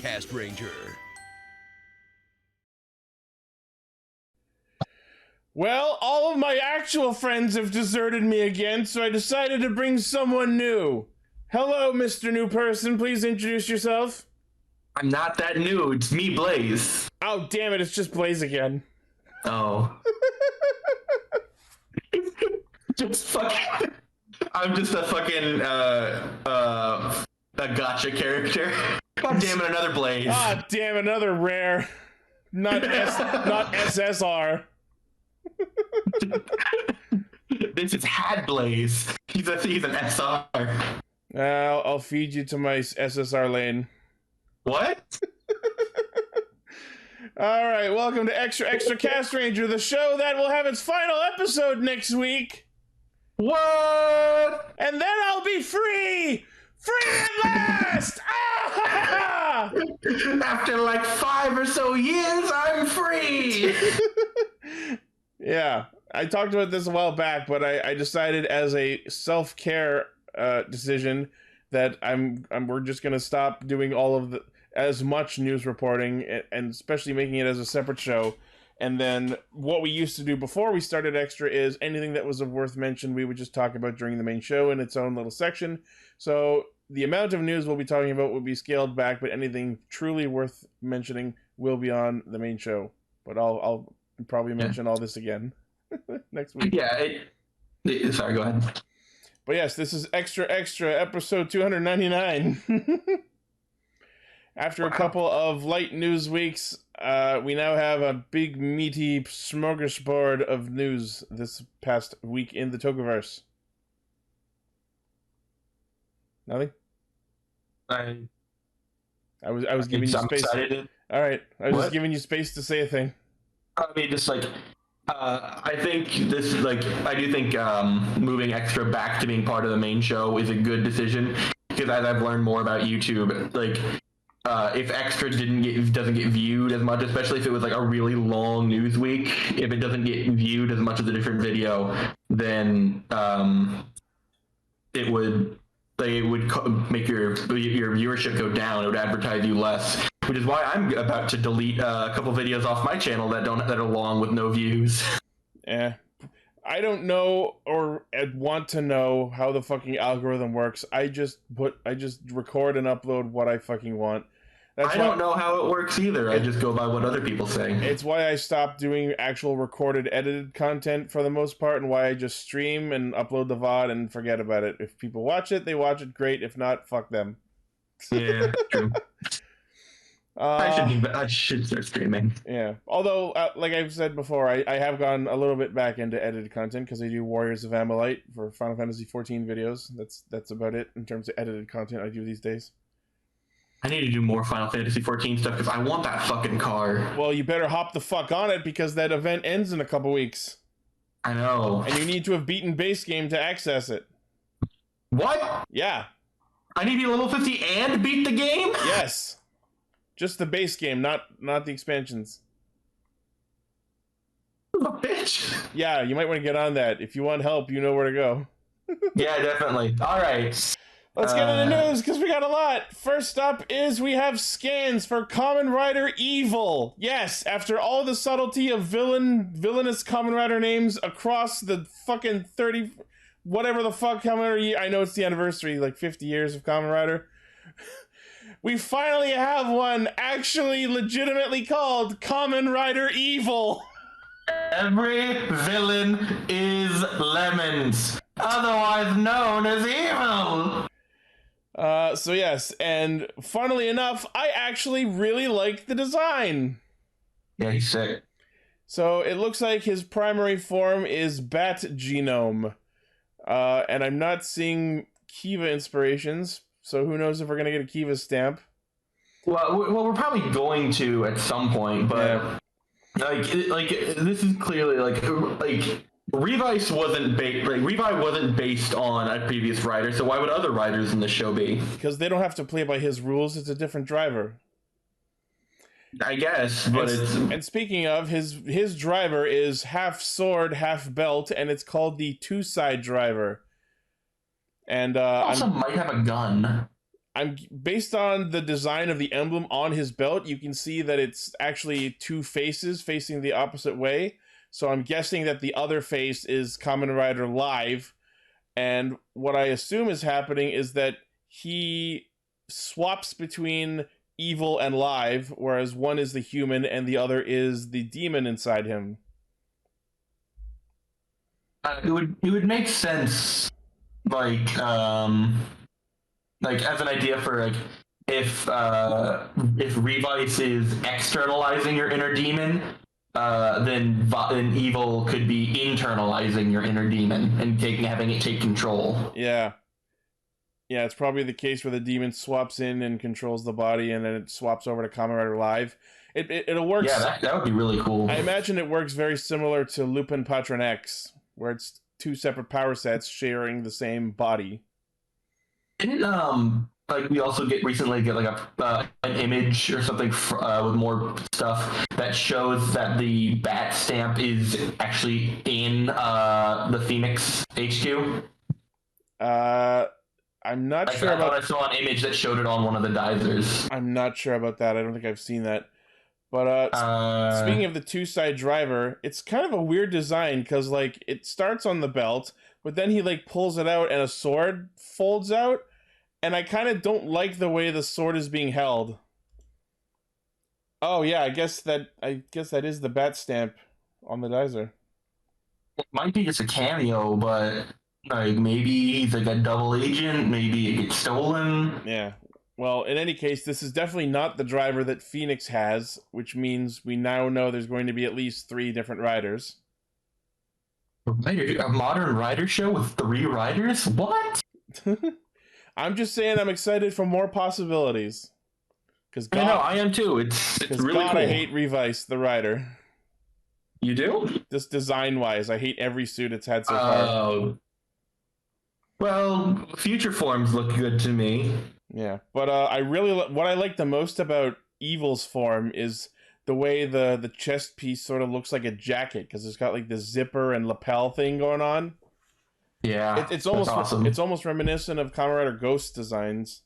Castranger. Well, all of my actual friends have deserted me again, so I decided to bring someone new. Hello, Mr. New Person. Please introduce yourself. I'm not that new. It's me, Blaze. Oh, damn it. It's just Blaze again. Oh. Just fucking... I'm just a fucking, a gotcha character. God damn it, another Blaze. Ah, damn, another rare. Not SSR. This is Had Blaze. He's an SR. I'll feed you to my SSR lane. What? Alright, welcome to Extra Castranger, the show that will have its final episode next week. What? And then I'll be free! Free at last! Ah! After like 5 or so years, I'm free! Yeah, I talked about this a while back, but I decided as a self-care decision that we're just gonna stop doing all of as much news reporting, and especially making it as a separate show. And then what we used to do before we started Extra is anything that was of worth mention we would just talk about during the main show in its own little section. So the amount of news we'll be talking about will be scaled back, but anything truly worth mentioning will be on the main show. But I'll probably mention all this again next week. Yeah, sorry, go ahead. But yes, this is Extra episode 299. After a couple of light news weeks, we now have a big meaty smorgasbord of news this past week in the Tokuverse. Nothing? I was giving you space. All right, I was just giving you space to say a thing. I mean, just like, I think this, like, I do think moving Extra back to being part of the main show is a good decision, because as I've learned more about YouTube, like, if Extra doesn't get viewed as much, especially if it was like a really long news week, if it doesn't get viewed as much as a different video, then it would make your viewership go down. It would advertise you less, which is why I'm about to delete a couple videos off my channel that are long with no views. Yeah, I don't know or want to know how the fucking algorithm works. I just record and upload what I fucking want. I don't know how it works either. I just go by what other people say. It's why I stopped doing actual recorded, edited content for the most part, and why I just stream and upload the VOD and forget about it. If people watch it, they watch it, great. If not, fuck them. Yeah, true. I should start streaming. Yeah. Although, like I've said before, I have gone a little bit back into edited content because I do Warriors of Amalite for Final Fantasy XIV videos. That's about it in terms of edited content I do these days. I need to do more Final Fantasy XIV stuff because I want that fucking car. Well, you better hop the fuck on it because that event ends in a couple weeks. I know. And you need to have beaten base game to access it. What? Yeah. I need to be level 50 and beat the game? Yes. Just the base game, not the expansions. Bitch. Yeah, you might want to get on that. If you want help, you know where to go. Yeah, definitely. All right. Let's get into news, because we got a lot. First up is we have scans for Kamen Rider Evil. Yes, after all the subtlety of villainous Kamen Rider names across the fucking 30... whatever the fuck Kamen Rider... I know it's the anniversary, like 50 years of Kamen Rider. We finally have one actually legitimately called Kamen Rider Evil. Every villain is Lemons, otherwise known as evil. So yes, and funnily enough, I actually really like the design. Yeah, he's sick. So it looks like his primary form is Bat Genome. And I'm not seeing Kiva inspirations, so who knows if we're gonna get a Kiva stamp. Well, we're probably going to at some point, but yeah. like this is clearly like Revise wasn't based on a previous writer, so why would other writers in the show be? Because they don't have to play by his rules. It's a different driver. I guess, but and speaking of, his driver is half sword, half belt, and it's called the two-side driver. And also might have a gun. I'm based on the design of the emblem on his belt, you can see that it's actually two faces facing the opposite way. So I'm guessing that the other face is Kamen Rider Live, and what I assume is happening is that he swaps between evil and live, whereas one is the human and the other is the demon inside him. It would make sense, like as an idea for like if Revice is externalizing your inner demon, then evil could be internalizing your inner demon and having it take control. Yeah. Yeah, it's probably the case where the demon swaps in and controls the body, and then it swaps over to Kamen Rider Live. It'll work. Yeah, that would be really cool. I imagine it works very similar to Lupin Patron X, where it's two separate power sets sharing the same body. Didn't like we also recently get like an image or something with more stuff that shows that the bat stamp is actually in the Phoenix HQ. I'm not sure about. I saw an image that showed it on one of the Dizers. I'm not sure about that. I don't think I've seen that. But speaking of the two-side driver, it's kind of a weird design because like it starts on the belt, but then he like pulls it out and a sword folds out, and I kind of don't like the way the sword is being held. Oh yeah, I guess that is the bat stamp on the Dizer. It might be just a cameo, but like maybe he's like a double agent. Maybe it gets stolen. Yeah. Well, in any case, this is definitely not the driver that Phoenix has, which means we now know there's going to be at least 3 different riders. A modern rider show with 3 riders? What? I'm just saying I'm excited for more possibilities. Because I know, I am too. It's really God, cool. I hate Revice, the rider. You do? Just design-wise, I hate every suit it's had so far. Well, future forms look good to me. Yeah, but what I like the most about Evil's form is the way the chest piece sort of looks like a jacket, because it's got like the zipper and lapel thing going on. Yeah, it's almost awesome. It's almost reminiscent of Kamen Rider Ghost designs.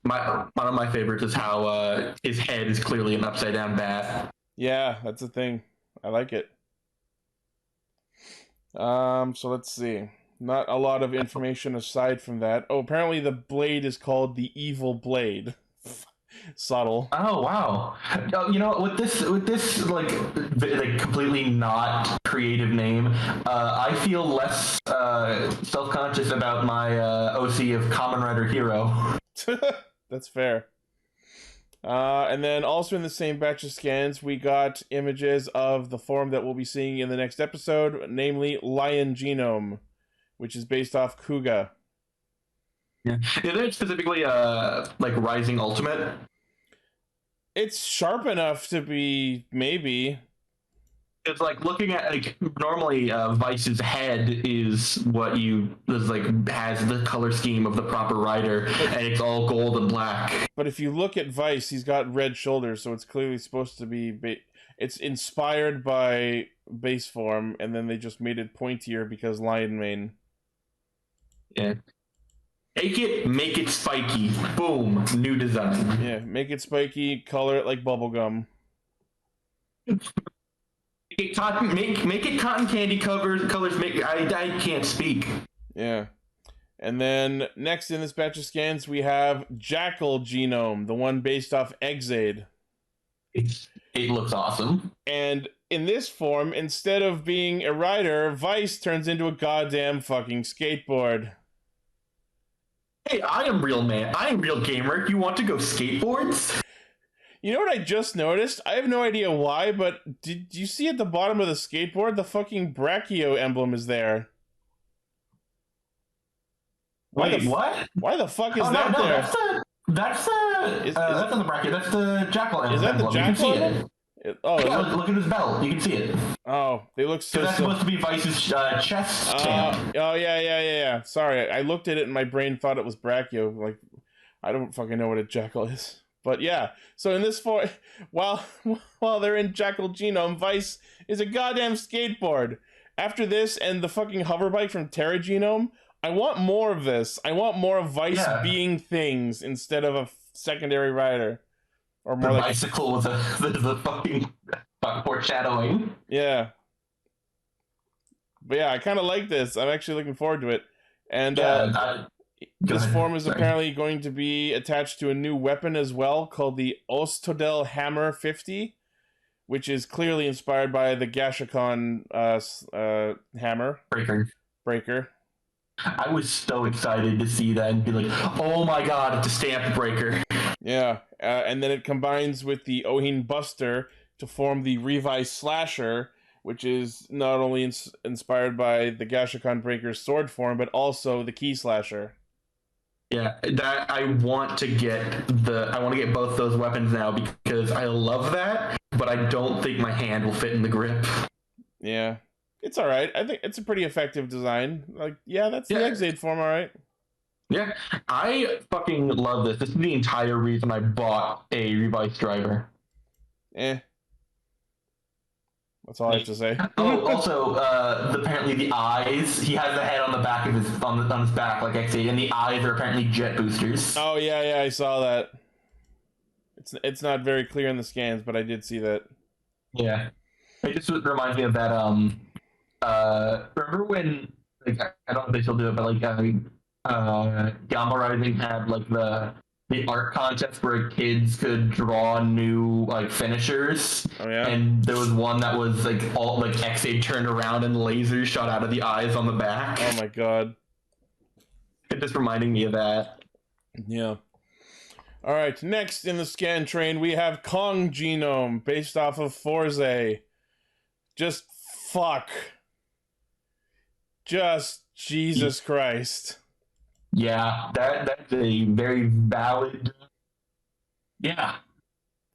One of my favorites is how his head is clearly an upside down bat. Yeah, that's the thing. I like it. So let's see. Not a lot of information aside from that. Oh, apparently the blade is called the Evil Blade. Subtle. Oh wow! You know, with this like completely not creative name, I feel less self-conscious about my OC of Kamen Rider Hero. That's fair. And then also in the same batch of scans, we got images of the form that we'll be seeing in the next episode, namely Lion Genome, which is based off Kuga. Yeah. Is it specifically like Rising Ultimate? It's sharp enough to be, maybe. It's like looking at like normally Vice's head is what has the color scheme of the proper rider, and it's all gold and black. But if you look at Vice, he's got red shoulders, so it's clearly supposed to be it's inspired by base form, and then they just made it pointier because lion mane. Yeah. Make it spiky. Boom. New design. Yeah, make it spiky, color it like bubblegum. Make it cotton candy colors. I can't speak. Yeah. And then next in this batch of scans, we have Jackal Genome, the one based off Exade. It looks awesome. And in this form, instead of being a rider, Vice turns into a goddamn fucking skateboard. Hey, I am real man. I am real gamer. You want to go skateboards? You know what I just noticed? I have no idea why, but did you see at the bottom of the skateboard, the fucking Brachio emblem is there? Wait, what? Why the fuck is that there? That's not the Brachio. That's the Jackal emblem. Is that the Jackal emblem? Look at his belt. You can see it. Oh, they look so. That's supposed to be Vice's chest stamp. Oh yeah. Sorry, I looked at it and my brain thought it was Brachio. Like, I don't fucking know what a Jackal is. But yeah, so in this while they're in Jackal Genome, Vice is a goddamn skateboard. After this and the fucking hover bike from Terra Genome, I want more of this. I want more of Vice Yeah. being things instead of a secondary rider. Or The more like bicycle with the fucking foreshadowing. yeah. But yeah, I kind of like this. I'm actually looking forward to it. And Yeah. Go this ahead. form is Sorry. apparently going to be attached to a new weapon as well, called the Ostodel Hammer 50, which is clearly inspired by the Gashikon hammer breaker. I was so excited to see that and be like, oh my god, it's a stamp breaker. Yeah, and then it combines with the Ohin Buster to form the Revise Slasher, which is not only inspired by the Gashikon Breaker's sword form, but also the Key Slasher. Yeah, that I want to get both those weapons now because I love that, but I don't think my hand will fit in the grip. Yeah, it's all right. I think it's a pretty effective design. Like, yeah, that's the Exade form, all right. Yeah, I fucking love this. This is the entire reason I bought a Revise driver. That's all I have to say. Oh, also, apparently the eyes. He has the head on the back of his on his back, like X8, and the eyes are apparently jet boosters. Oh yeah, I saw that. It's not very clear in the scans, but I did see that. Yeah, it just reminds me of that. Remember when like I don't know if they still do it, but like Gamma Rising had like the art contest where kids could draw new like finishers. Oh yeah. And there was one that was like all like X8 turned around and lasers shot out of the eyes on the back. Oh my god. It just reminding me of that. Yeah. All right, next in the scan train we have Kong Genome based off of Forze. Just fuck. Just Jesus Christ. Yeah, that's a very valid. Yeah.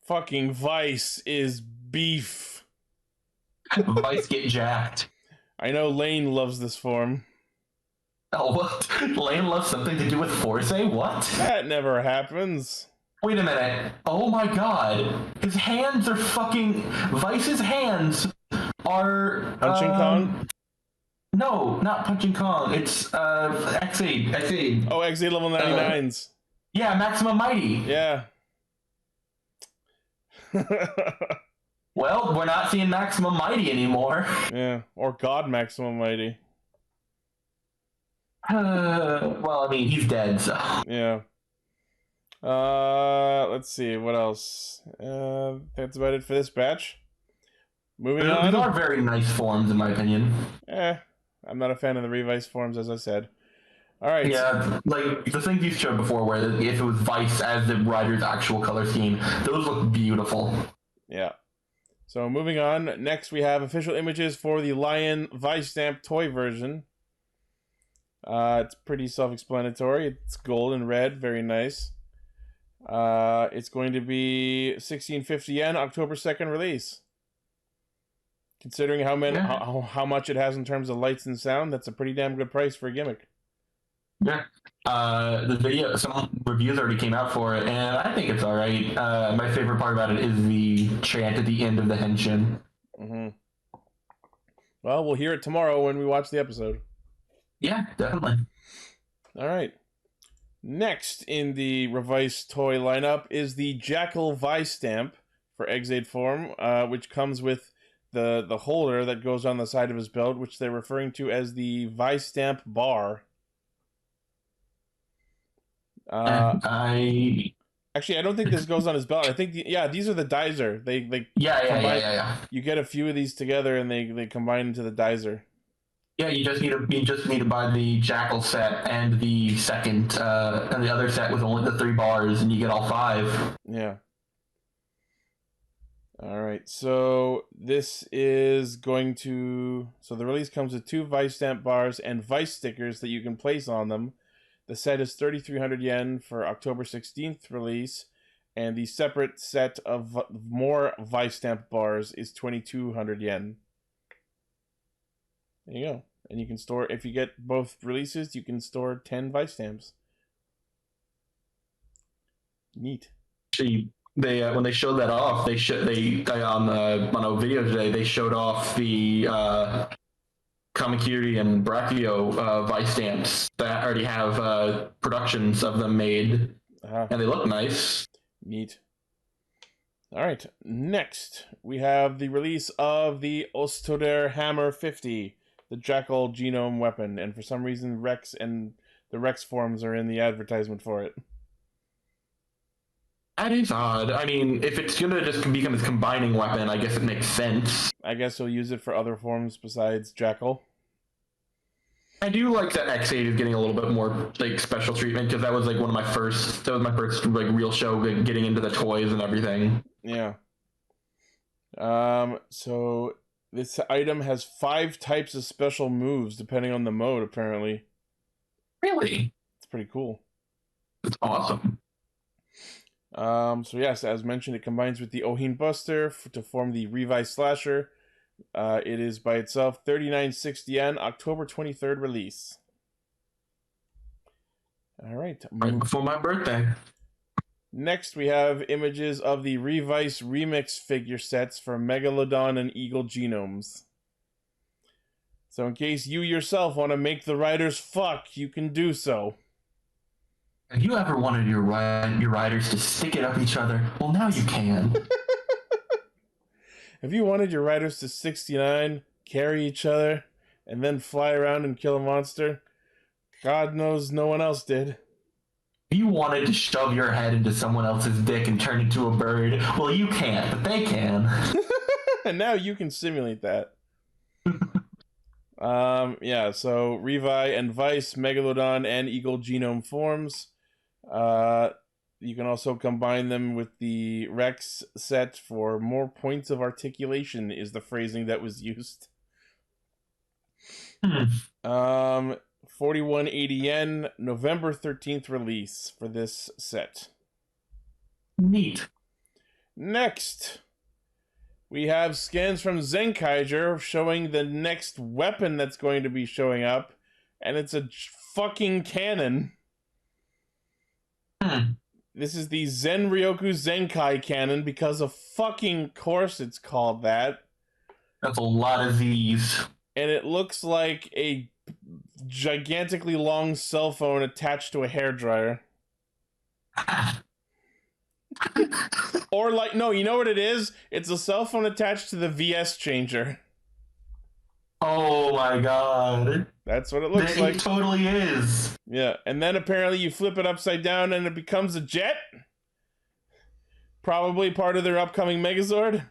Fucking Vice is beef. Vice get jacked. I know Lane loves this form. Oh, what? Lane loves something to do with Force? What? That never happens. Wait a minute. Oh my god. His hands are fucking. Vice's hands are. Punching Kong? No, not Punching Kong. It's X8. X8. Oh, X8 level 99s. Yeah, Maximum Mighty. Yeah. Well, we're not seeing Maximum Mighty anymore. Yeah, or God Maximum Mighty. Well, I mean, he's dead, so. Yeah. Let's see, what else? That's about it for this batch. Moving on. These are very nice forms, in my opinion. I'm not a fan of the Revise forms, as I said. All right. Yeah, like the things you showed before, where if it was Vice as the rider's actual color scheme, those look beautiful. Yeah. So moving on, next we have official images for the Lion Vice Stamp toy version. It's pretty self-explanatory. It's gold and red, very nice. It's going to be 1650 yen, October 2nd release. Considering how much it has in terms of lights and sound, that's a pretty damn good price for a gimmick. Yeah. The video, some reviews already came out for it, and I think it's alright. My favorite part about it is the chant at the end of the henshin. Mm-hmm. Well, we'll hear it tomorrow when we watch the episode. Yeah, definitely. Alright. Next in the revised toy lineup is the Jackal Vise stamp for Exade form, which comes with the holder that goes on the side of his belt, which they're referring to as the Vise stamp bar. Actually, I don't think this goes on his belt. I think these are the dizer. They yeah. You get a few of these together and they combine into the dizer. Yeah, you just need to buy the Jackal set and the second and the other set with only the 3 bars, and you get all 5. Yeah. All right. So this is going to. So the release comes with 2 Vice stamp bars and Vice stickers that you can place on them. The set is 3,300 yen for October 16th release, and the separate set of more Vice stamp bars is 2,200 yen. There you go. And you can store, if you get both releases, you can store 10 Vice stamps. Neat. Actually, they when they showed that off, on a video today, they showed off the Kamakiri and Brachio Vise stamps that already have productions of them made, and they look nice. Neat. All right, next we have the release of the Ostoder Hammer 50, the Jackal Genome weapon, and for some reason Rex and the Rex forms are in the advertisement for it. That is odd. I mean, if it's gonna just become a combining weapon, I guess it makes sense. I guess he'll use it for other forms besides Jackal. I do like that X8 is getting a little bit more like special treatment because that was like my first like real show getting into the toys and everything. Yeah. So this item has 5 types of special moves depending on the mode, apparently. Really? It's pretty cool. It's awesome. So yes, as mentioned, it combines with the Ohin Buster to form the Revise Slasher. It is by itself 3960 yen, October 23rd release. All right. Right before my birthday. Next, we have images of the Revise Remix figure sets for Megalodon and Eagle Genomes. So in case you yourself want to make the riders fuck, you can do so. Have you ever wanted your riders to stick it up each other? Well, now you can. Have you wanted your riders to 69, carry each other, and then fly around and kill a monster? God knows no one else did. If you wanted to shove your head into someone else's dick and turn into a bird, well, you can't, but they can. And now you can simulate that. Yeah, so Revi and Vise, Megalodon, and Eagle Genome forms. You can also combine them with the Rex set for more points of articulation, is the phrasing that was used. 4180 yen, November 13th release for this set. Neat. Next, we have scans from Zenkaiger showing the next weapon that's going to be showing up, and it's a fucking cannon. This is the Zen Ryoku Zenkai cannon because of fucking course it's called that. That's a lot of Z's. And it looks like a gigantically long cell phone attached to a hairdryer. Or like, no, you know what it is? It's a cell phone attached to the VS changer. Oh my god. That's what it looks like. It totally is. Yeah, and then apparently you flip it upside down and it becomes a jet. Probably part of their upcoming Megazord.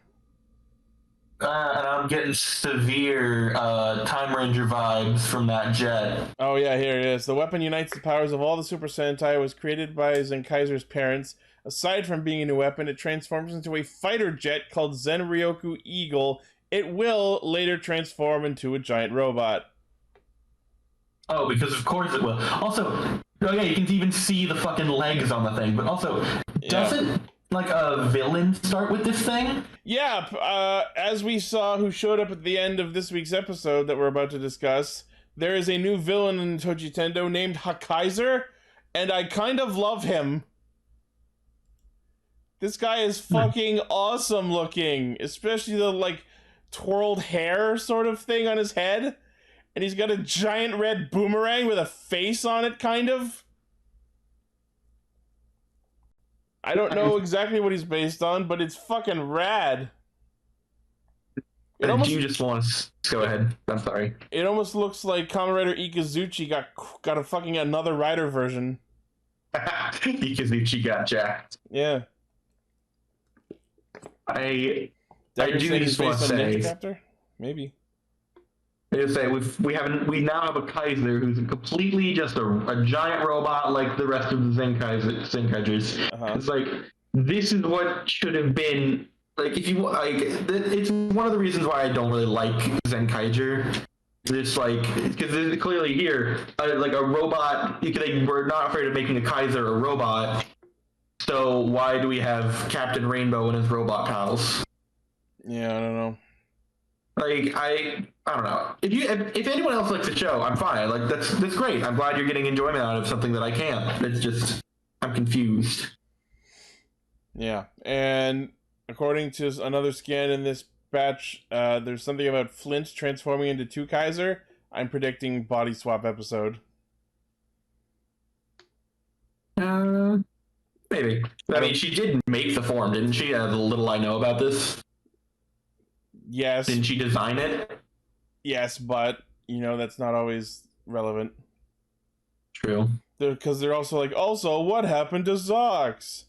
And I'm getting severe Time Ranger vibes from that jet. Oh yeah, here it is. The weapon unites the powers of all the Super Sentai. It was created by Zenkaiser's parents. Aside from being a new weapon, it transforms into a fighter jet called Zen Ryoku Eagle. It will later transform into a giant robot. Oh, because of course it will. Also, oh yeah, you can even see the fucking legs on the thing. But also, doesn't like a villain start with this thing? Yeah, as we saw who showed up at the end of this week's episode that we're about to discuss, there is a new villain in Tochi Tendo named Hakkaiser, and I kind of love him. This guy is fucking awesome looking, especially the like twirled hair sort of thing on his head. And he's got a giant red boomerang with a face on it, kind of. I don't know exactly what he's based on, but it's fucking rad. Do you just want to go ahead? I'm sorry. It almost looks like Kamen Rider Ikazuchi got a fucking another rider version. Ikazuchi got jacked. Yeah. I do just want to say, maybe. I just say we now have a Kaiser who's completely just a giant robot like the rest of the Zenkaigers. It's like this is what should have been like if you like. It's one of the reasons why I don't really like Zenkaiger. It's like because clearly here like a robot. We're not afraid of making a Kaiser a robot. So why do we have Captain Rainbow and his robot pals? Yeah, I don't know. Like I don't know. If anyone else likes the show, I'm fine. Like that's great. I'm glad you're getting enjoyment out of something that I can't. It's just I'm confused. Yeah, and according to another scan in this batch, there's something about Flint transforming into 2 Kaiser. I'm predicting body swap episode. Maybe. I mean, she did make the form, didn't she? The little I know about this. Yes. Didn't she design it? Yes, but that's not always relevant. True. Because they're also like, also, what happened to Zox?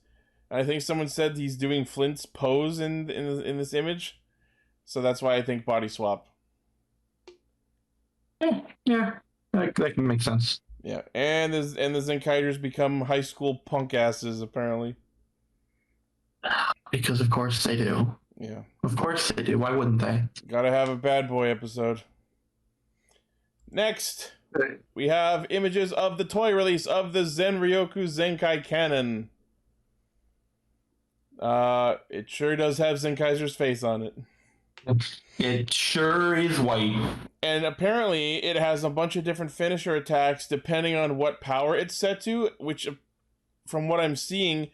And I think someone said he's doing Flint's pose in this image, so that's why I think body swap. Yeah, that can make sense. Yeah, and the Zenkaiders become high school punk asses apparently. Because of course they do. Yeah. Of course they do. Why wouldn't they? Gotta have a bad boy episode. Next, we have images of the toy release of the Zen Ryoku Zenkai Canon. It sure does have Zenkaiser's face on it. It sure is white. And apparently it has a bunch of different finisher attacks depending on what power it's set to, which, from what I'm seeing,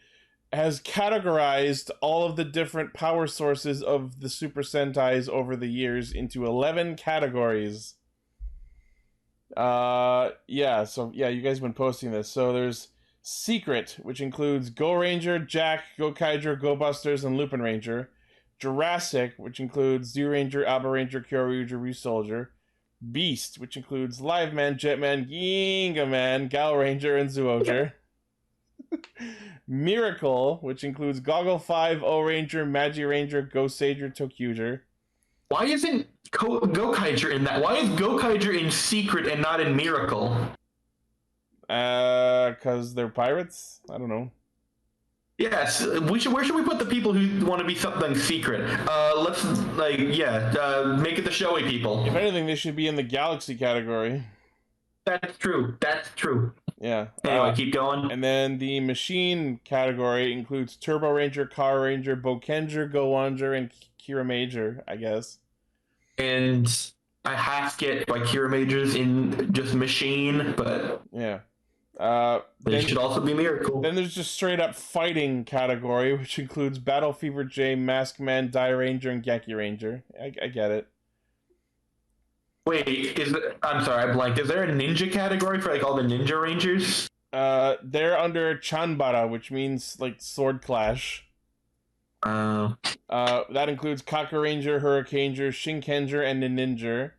has categorized all of the different power sources of the Super Sentais over the years into 11 categories. Yeah, so yeah, you guys have been posting this. So there's Secret, which includes Go Ranger, Jack, Go Kaiger, Go Busters, and Lupin Ranger. Jurassic, which includes Zyuranger, Alba Ranger, Kyoryuger, Ryusoldier. Beast, which includes Live Man, Jetman, Ginga Man, Gal Ranger, and Zooger. Miracle, which includes Goggle 5, O Ranger, Magi Ranger, Go Sager, Tokyuger. Why isn't Gokaiger in that? Why is Gokaiger in Secret and not in Miracle? Because they're pirates? I don't know. Yes, where should we put the people who want to be something secret? Let's, make it the showy people. If anything, they should be in the Galaxy category. That's true. Yeah. Anyway, keep going. And then the Machine category includes Turbo Ranger, Car Ranger, Bokenger, Go-Wanger, and Kira Major, I guess. And I half get by Kira Majors in just Machine, but... Yeah. They should also be Miracle. Then there's just straight up fighting category, which includes Battle Fever J, Mask Man, Die Ranger, and Geki Ranger. I get it. Wait, I'm sorry, I blanked. Is there a ninja category for all the Ninja Rangers? They're under Chanbara, which means sword clash. That includes Kaka Ranger, Hurricaneger, Shinkenger, and Ninja.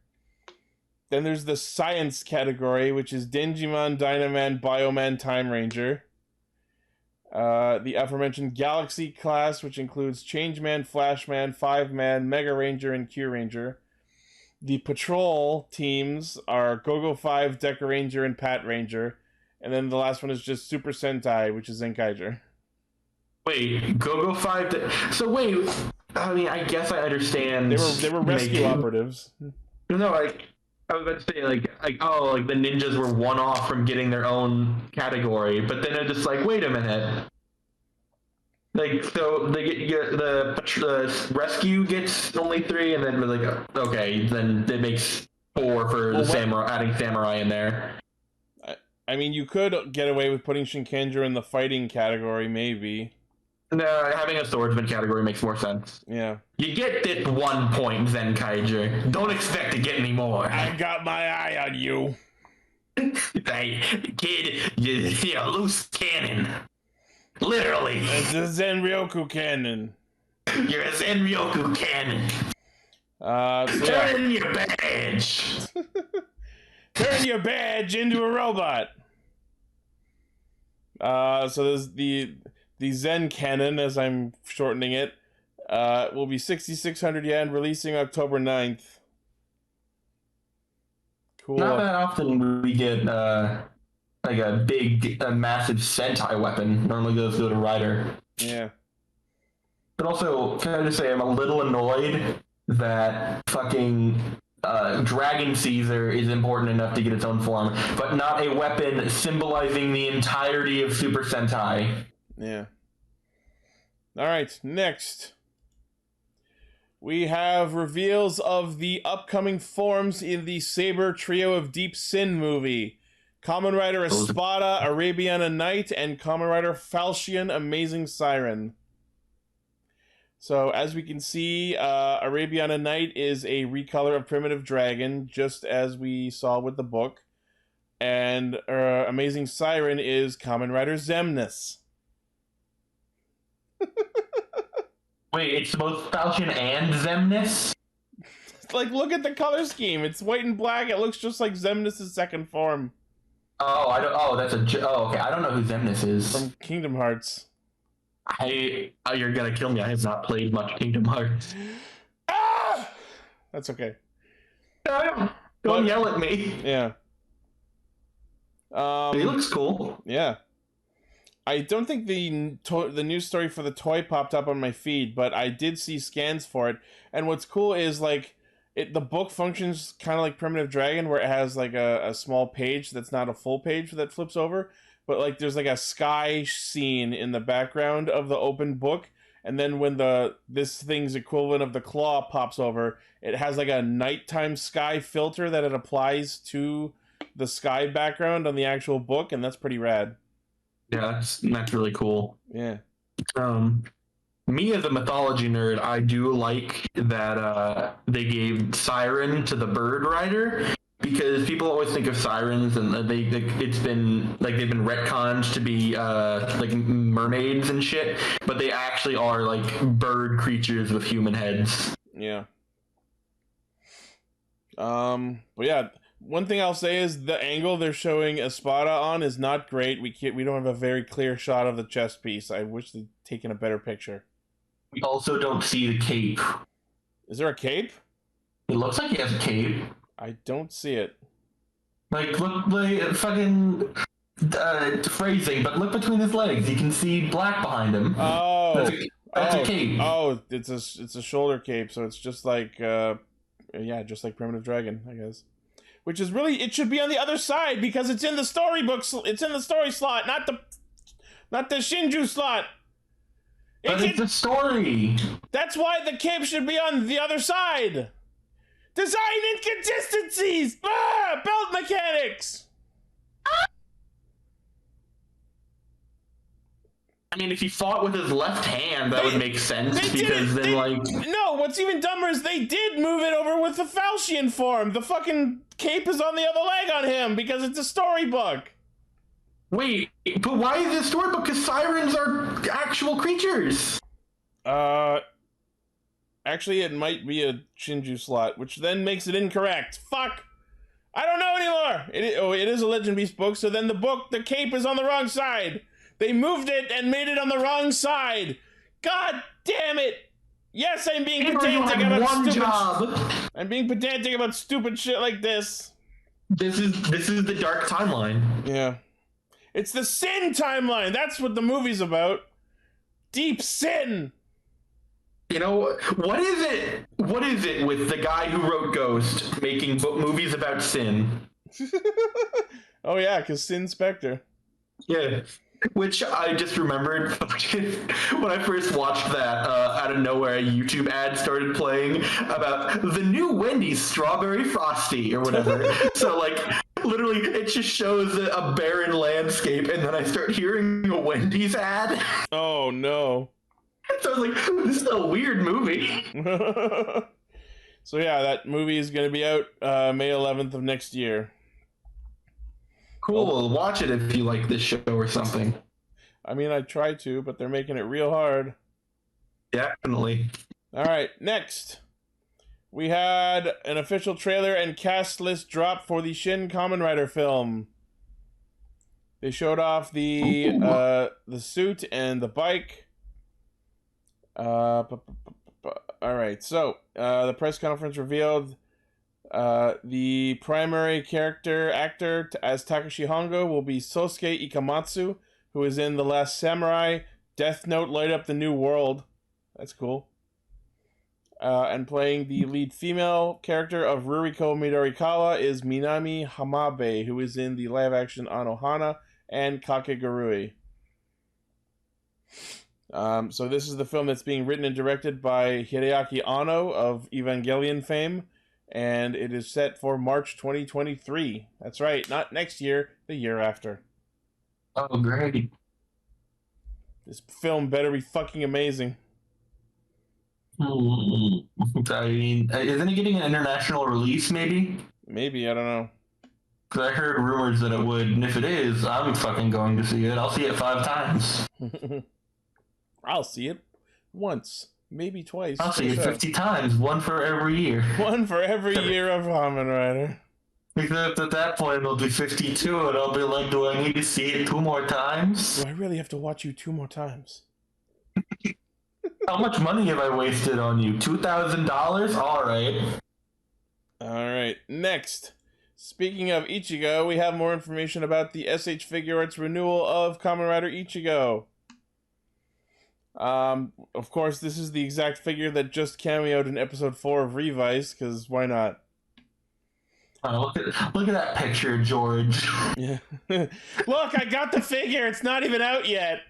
Then there's the Science category, which is Denjiman, Dynaman, Bioman, Time Ranger. The aforementioned Galaxy class, which includes Changeman, Flashman, Five-Man, Mega Ranger, and Q Ranger. The Patrol teams are Gogo 5, Deca Ranger, and Pat Ranger. And then the last one is just Super Sentai, which is Zenkaiger. Wait, Gogo 5... So wait, I mean, I guess I understand... They were rescue operatives. No, I was about to say, the ninjas were one off from getting their own category, but then it's just wait a minute. So they get the rescue gets only 3, and then we're okay, then it makes 4 for the samurai, adding samurai in there. I mean, you could get away with putting Shinkenger in the fighting category, maybe. No, having a swordsman category makes more sense. Yeah. You get this 1 point, Zenkaiger. Don't expect to get any more. I got my eye on you. Hey, kid, you're a loose cannon. Literally. It's a Zen Ryoku cannon. You're a Zen Ryoku cannon. Turn in your badge. Turn your badge into a robot. So there's the Zen Cannon, as I'm shortening it, will be 6,600 yen, releasing October 9th. Cool. Not that often we get a massive Sentai weapon. Normally those go to Rider. Yeah. But also, can I just say, I'm a little annoyed that fucking Dragon Caesar is important enough to get its own form, but not a weapon symbolizing the entirety of Super Sentai. Yeah. Alright, next. We have reveals of the upcoming forms in the Saber Trio of Deep Sin movie. Kamen Rider Espada, Arabiana Night, and Kamen Rider Falchion, Amazing Siren. So as we can see, Arabiana Night is a recolor of Primitive Dragon, just as we saw with the book. And Amazing Siren is Kamen Rider Xemnas. Wait, it's both Falchion and Xemnas? Like, look at the color scheme. It's white and black. It looks just like Xemnas' second form. Oh, I don't. Oh, that's a. Oh, okay. I don't know who Xemnas is. From Kingdom Hearts. You're gonna kill me. I have not played much Kingdom Hearts. Ah! That's okay. Don't yell at me. Yeah. He looks cool. Yeah. I don't think the news story for the toy popped up on my feed, but I did see scans for it. And what's cool is, like, the book functions kind of like Primitive Dragon, where it has, like, a small page that's not a full page that flips over. But, like, there's, like, a sky scene in the background of the open book. And then when this thing's equivalent of the claw pops over, it has, like, a nighttime sky filter that it applies to the sky background on the actual book, and that's pretty rad. Yeah, that's really cool. Yeah. Me as a mythology nerd, I do like that they gave Siren to the bird rider, because people always think of sirens and they've been retconned to be like mermaids and shit, but they actually are like bird creatures with human heads. Yeah. But yeah. One thing I'll say is the angle they're showing Espada on is not great. We don't have a very clear shot of the chest piece. I wish they'd taken a better picture. We also don't see the cape. Is there a cape? It looks like he has a cape. I don't see it. Like, look, like fucking phrasing, but look between his legs. You can see black behind him. Oh, that's a cape. Oh, it's a shoulder cape, so it's just like just like Primitive Dragon, I guess. Which is really, it should be on the other side because it's in the storybook. It's in the story slot, not the Shinju slot. But it's a story. That's why the cape should be on the other side. Design inconsistencies. Belt mechanics. I mean, if he fought with his left hand, that would make sense, because then, like... No, what's even dumber is they did move it over with the Falchion form. The fucking cape is on the other leg on him, because it's a storybook. Wait, but why is it a storybook? Because sirens are actual creatures. Actually, it might be a Shinju slot, which then makes it incorrect. Fuck! I don't know anymore! It is a Legend Beast book, so then the cape is on the wrong side. They moved it and made it on the wrong side. God damn it! Yes, I'm being pedantic about I'm being pedantic about stupid shit like this. This is the dark timeline. Yeah, it's the sin timeline. That's what the movie's about. Deep sin. You know, what is it? What is it with the guy who wrote Ghost making movies about sin? Oh yeah, because Sin Spectre. Yeah. Which I just remembered when I first watched that, out of nowhere, a YouTube ad started playing about the new Wendy's Strawberry Frosty or whatever. So, like, literally, it just shows a barren landscape, and then I start hearing a Wendy's ad. Oh, no. So I was like, this is a weird movie. So, yeah, that movie is going to be out May 11th of next year. Cool. Watch it if you like this show or something. I mean, I try to, but they're making it real hard. Definitely. All right, next. We had an official trailer and cast list drop for the Shin Kamen Rider film. They showed off the suit and the bike. All right, so the press conference revealed the primary actor as Takashi Hongo will be Sosuke Ikamatsu, who is in The Last Samurai, Death Note, Light Up the New World. That's cool. And playing the lead female character of Ruriko Midorikawa is Minami Hamabe, who is in the live-action Anohana and Kakegurui. So this is the film that's being written and directed by Hideaki Anno of Evangelion fame, and it is set for March 2023. That's right, not next year, the year after. Oh, great. This film better be fucking amazing. Hmm. I mean, isn't it getting an international release? Maybe. Maybe, I don't Because I heard rumors that it would, and if it is, I'm fucking going to see it. I'll see it 5 times. know. I'll see it once, maybe twice I'll for see the it show. 50 times, one for every year. One for every year of Kamen Rider. Except at that point it'll be 52, and I'll be like, do I need to see it 2 more times? Do I really have to watch you 2 more times? How much money have I wasted on you? $2,000? Alright. Alright, next. Speaking of Ichigo, we have more information about the SH Figure Arts renewal of Kamen Rider Ichigo. Of course, this is the exact figure that just cameoed in episode 4 of Vise, because why not? Look at that picture, George. Yeah. Look, I got the figure. It's not even out yet.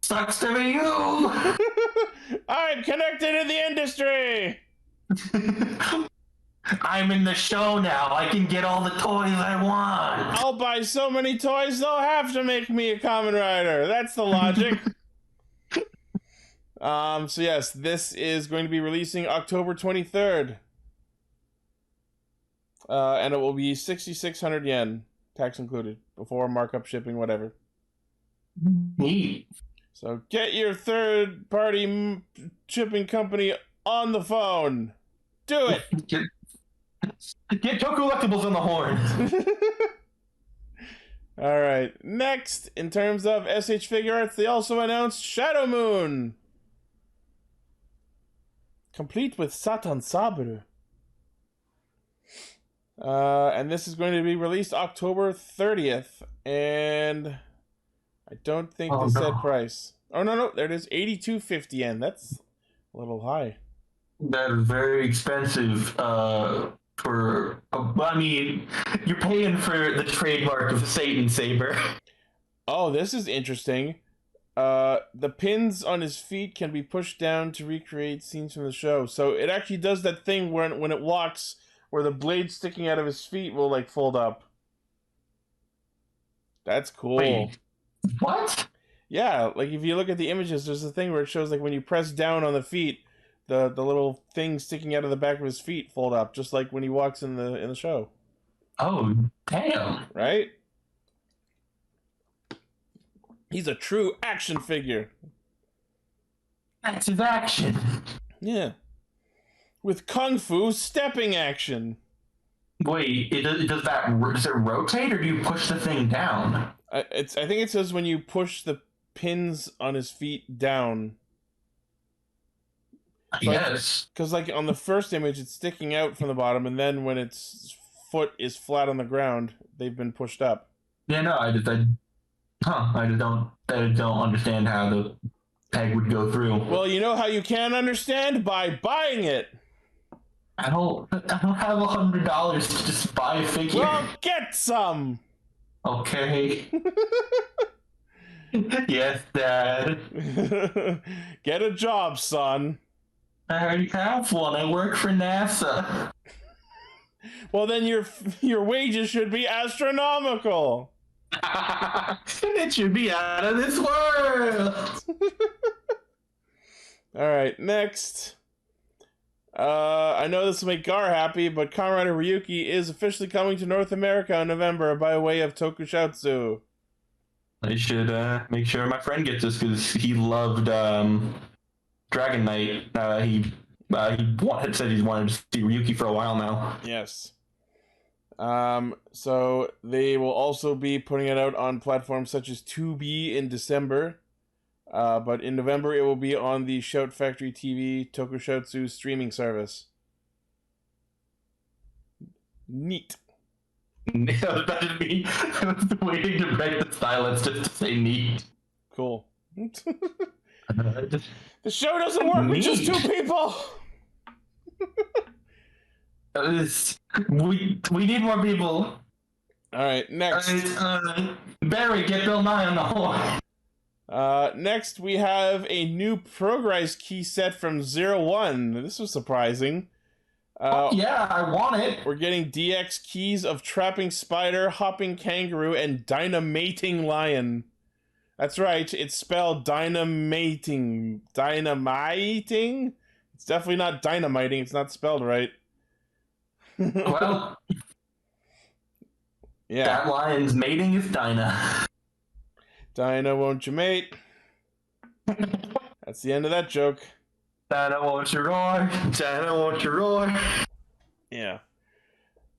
Sucks to be you. I'm connected in the industry. I'm in the show now. I can get all the toys I want. I'll buy so many toys they'll have to make me a Kamen Rider. That's the logic. So yes, this is going to be releasing October 23rd. And it will be 6,600 yen, tax included, before markup, shipping, whatever. Neat. So get your third-party shipping company on the phone. Do it. Get Toku on the horn. All right. Next, in terms of SH Figure Arts, they also announced Shadow Moon, complete with Satan Sabre. And this is going to be released October 30th, and I don't think they said price. Oh no, there it is, 82.50 yen. That's a little high. That is very expensive. For I mean, you're paying for the trademark of Satan Saber. Oh, this is interesting. The pins on his feet can be pushed down to recreate scenes from the show. So it actually does that thing when it walks, where the blade sticking out of his feet will like fold up. That's cool. Wait, what? Yeah, like if you look at the images, there's a thing where it shows like when you press down on the feet, the little thing sticking out of the back of his feet fold up, just like when he walks in the show. Oh, damn. Right? He's a true action figure. That's his action. Yeah. With kung fu stepping action. Wait, does it rotate, or do you push the thing down? I think it says when you push the pins on his feet down. Yes. Because like on the first image, it's sticking out from the bottom, and then when its foot is flat on the ground, they've been pushed up. Yeah, no, I just don't understand how the peg would go through. Well, you know how you can understand? By buying it. I don't have $100 to just buy a figure. Well, get some. Okay. Yes, Dad. Get a job, son. I already have one. I work for NASA. Well, then your wages should be astronomical. It should be out of this world. All right, next. I know this will make Gar happy, but Kamen Rider Ryoku is officially coming to North America in November by way of tokusatsu. I should make sure my friend gets this because he loved Dragon Knight. He said he's wanted to see Ryoku for a while now. Yes. So they will also be putting it out on platforms such as Tubi in December. But in November, it will be on the Shout Factory TV Tokusatsu streaming service. Neat. I was waiting to break the silence just to say neat. Cool. The show doesn't work with just 2 people! We need more people. Alright, next. Barry, get Bill Nye on the horn. Next, we have a new Progrise key set from 01. This was surprising. Yeah, I want it. We're getting DX keys of Trapping Spider, Hopping Kangaroo, and Dynamating Lion. That's right, it's spelled dynamating. Dynamiting? It's definitely not dynamiting. It's not spelled right. Well, yeah. That lion's mating is Dinah. Dinah, won't you mate? That's the end of that joke. Dinah, won't you roar? Dinah, won't you roar? Yeah.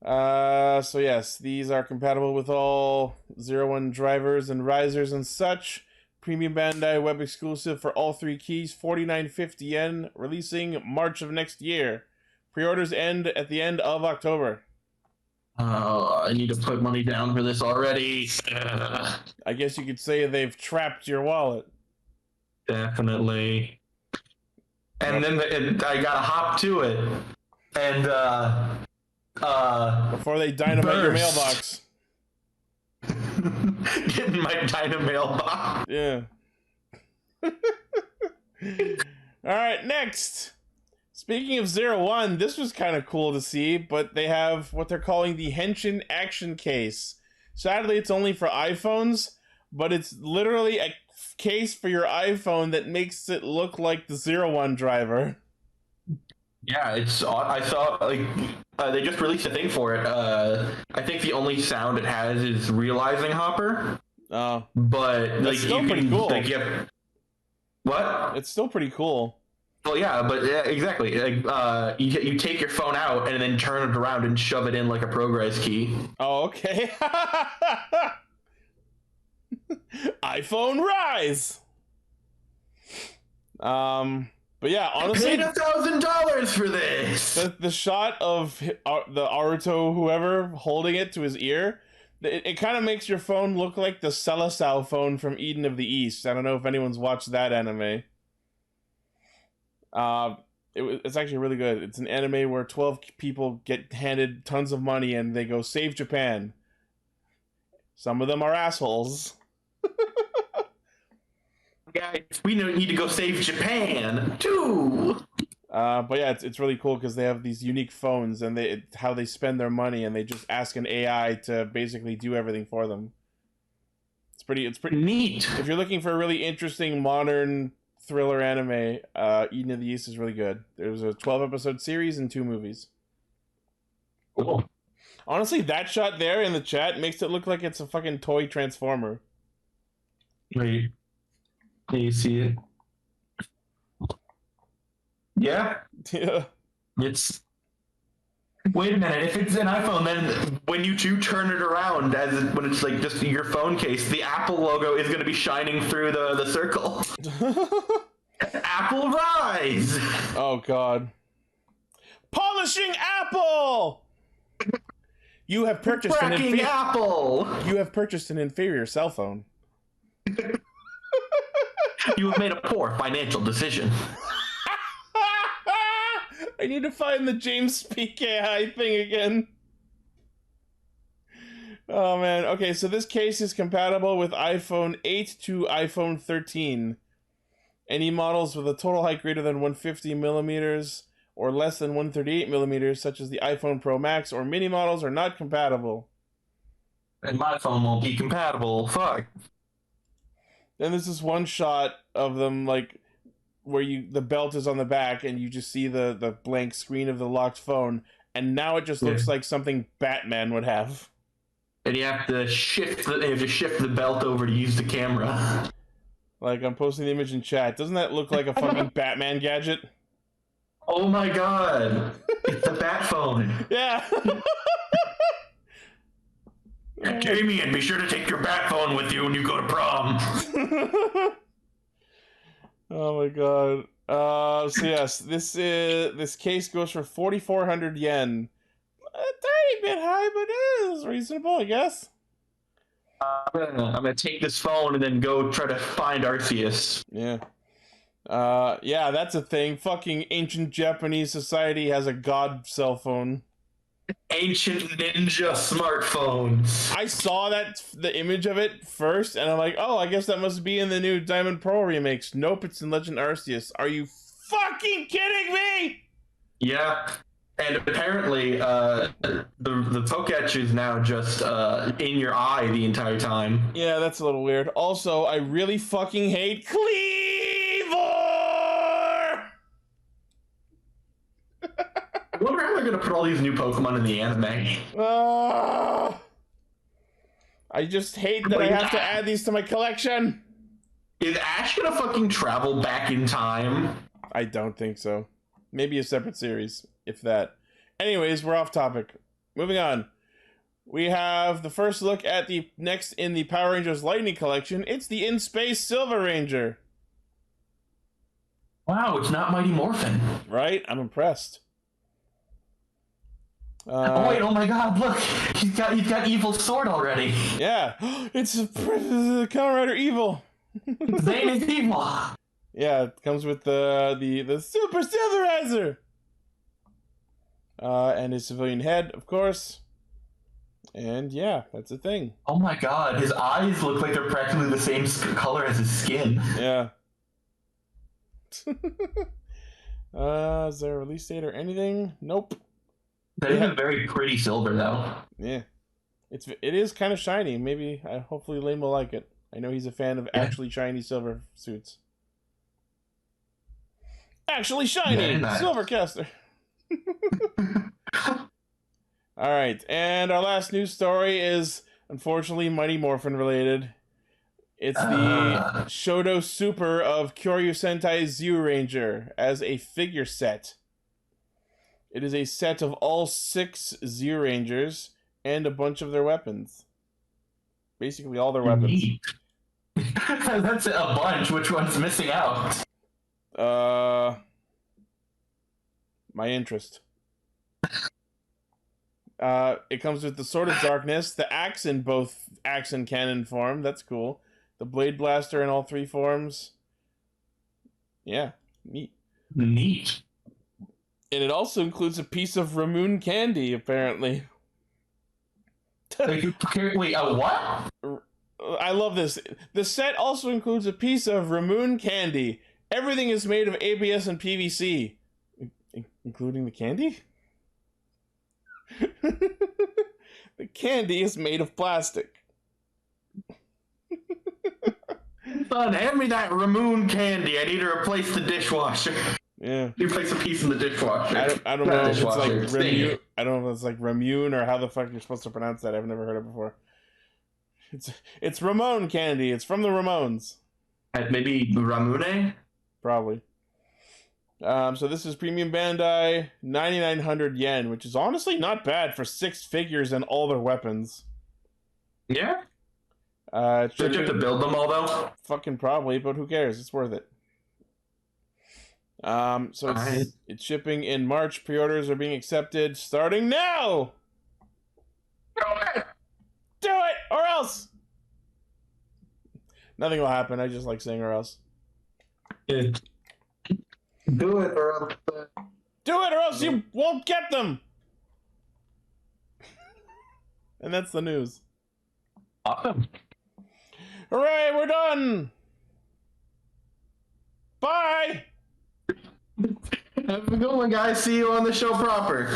So yes, these are compatible with all 01 drivers and risers and such. Premium Bandai web exclusive for all 3 keys, 49.50 yen, releasing March of next year. Pre-orders end at the end of October. I need to put money down for this already. I guess you could say they've trapped your wallet. Definitely. And then I gotta hop to it. And before they dynamite your mailbox. Getting my Dinah mailbox. Yeah. Alright, next. Speaking of 01, this was kind of cool to see, but they have what they're calling the Henshin Action Case. Sadly, it's only for iPhones, but it's literally a case for your iPhone that makes it look like the 01 driver. Yeah, I saw, like, they just released a thing for it. I think the only sound it has is Realizing Hopper. Oh. But, like, still pretty cool. Like, what? It's still pretty cool. Well, yeah, but yeah, exactly. Like, you take your phone out and then turn it around and shove it in like a progress key. Oh, okay. iPhone Rise. But yeah, honestly, I paid $1,000 for this. The shot of the Aruto whoever holding it to his ear, it kind of makes your phone look like the Selasau phone from Eden of the East. I don't know if anyone's watched that anime. It's actually really good. It's an anime where 12 people get handed tons of money and they go save Japan. Some of them are assholes. Guys, we need to go save Japan too. But yeah, it's really cool because they have these unique phones and how they spend their money, and they just ask an AI to basically do everything for them. It's pretty neat. If you're looking for a really interesting modern thriller anime, Eden of the East is really good. There's a 12-episode series and 2 movies. Cool. Honestly, that shot there in the chat makes it look like it's a fucking toy Transformer. Wait. Can you see it? Yeah. Yeah. It's. Wait a minute. If it's an iPhone, then when you do turn it around, when it's like just your phone case, the Apple logo is going to be shining through the circle. Apple Rise. Oh God. Polishing Apple. You have purchased Apple. You have purchased an inferior cell phone. You have made a poor financial decision. I need to find the James Speak AI thing again. Oh man. Okay, so this case is compatible with iPhone 8 to iPhone 13. Any models with a total height greater than 150 millimeters or less than 138 millimeters, such as the iPhone Pro Max or mini models, are not compatible. And my phone won't be compatible. Fuck. Then there's this one shot of them, like, where the belt is on the back and you just see the blank screen of the locked phone, and now it just looks like something Batman would have. And you have to shift the belt over to use the camera. Like, I'm posting the image in chat. Doesn't that look like a fucking Batman gadget? Oh my God. It's a bat phone. Yeah. Jamie, and be sure to take your bat phone with you when you go to prom. Oh my God. So yes, this case goes for 4,400 yen. A tiny bit high, but it is reasonable, I guess. I'm gonna take this phone and then go try to find Arceus. Yeah. Yeah, that's a thing. Fucking ancient Japanese society has a god cell phone. Ancient ninja smartphones. I saw the image of it first, and I'm like, oh, I guess that must be in the new Diamond Pearl remakes. Nope, it's in Legend Arceus. Are you fucking kidding me? Yeah. And apparently, the Poketch is now just in your eye the entire time. Yeah, that's a little weird. Also, I really fucking hate Cleavor! all these new Pokemon in the anime. I just hate that I have to add these to my collection. Is Ash gonna fucking travel back in time? I don't think so. Maybe a separate series, if that. Anyways, we're off topic. Moving on. We have the first look at the next in the Power Rangers Lightning Collection. It's the In Space Silver Ranger. Wow, it's not Mighty Morphin. Right? I'm impressed. Oh wait! Oh my God! Look, he's got Evil Sword already. Yeah, it's Kamen Rider Evil. Zane is evil. Yeah, it comes with the Super Silverizer. And his civilian head, of course. And yeah, that's a thing. Oh my God! His eyes look like they're practically the same color as his skin. Yeah. Is there a release date or anything? Nope. That is a very pretty silver, though. Yeah, it is kind of shiny. Maybe, hopefully, Lane will like it. I know he's a fan of actually shiny silver suits. Actually shiny silver caster. All right, and our last news story is unfortunately Mighty Morphin related. It's the Shoto Super of Kyoryu Sentai Zyuranger as a figure set. It is a set of all 6 Zyurangers and a bunch of their weapons. Basically all their weapons. That's a bunch. Which one's missing out? My interest. It comes with the Sword of Darkness, the axe in both axe and cannon form. That's cool. The Blade Blaster in all 3 forms. Yeah, neat. Neat. And it also includes a piece of Ramoon candy, apparently. Wait, a what? I love this. The set also includes a piece of Ramoon candy. Everything is made of ABS and PVC. Including the candy? The candy is made of plastic. Son, hand me that Ramoon candy. I need to replace the dishwasher. Yeah. You place a piece in the dishwasher. I don't know if it's like Ramoon. I don't know if it's like Ramoon or how the fuck you're supposed to pronounce that. I've never heard it before. It's Ramon candy. It's from the Ramones. Maybe Ramune? Probably. So this is Premium Bandai, 9,900 yen, which is honestly not bad for 6 figures and all their weapons. Yeah. Should you have to build them all though? Fucking probably, but who cares? It's worth it. So it's shipping in March. Pre-orders are being accepted starting now. Do it, or else. Nothing will happen. I just like saying or else. Yeah. Do it, or else. Do it, or else you won't get them. And that's the news. Awesome. Hooray, we're done. Bye. Have a good one, guys. See you on the show proper.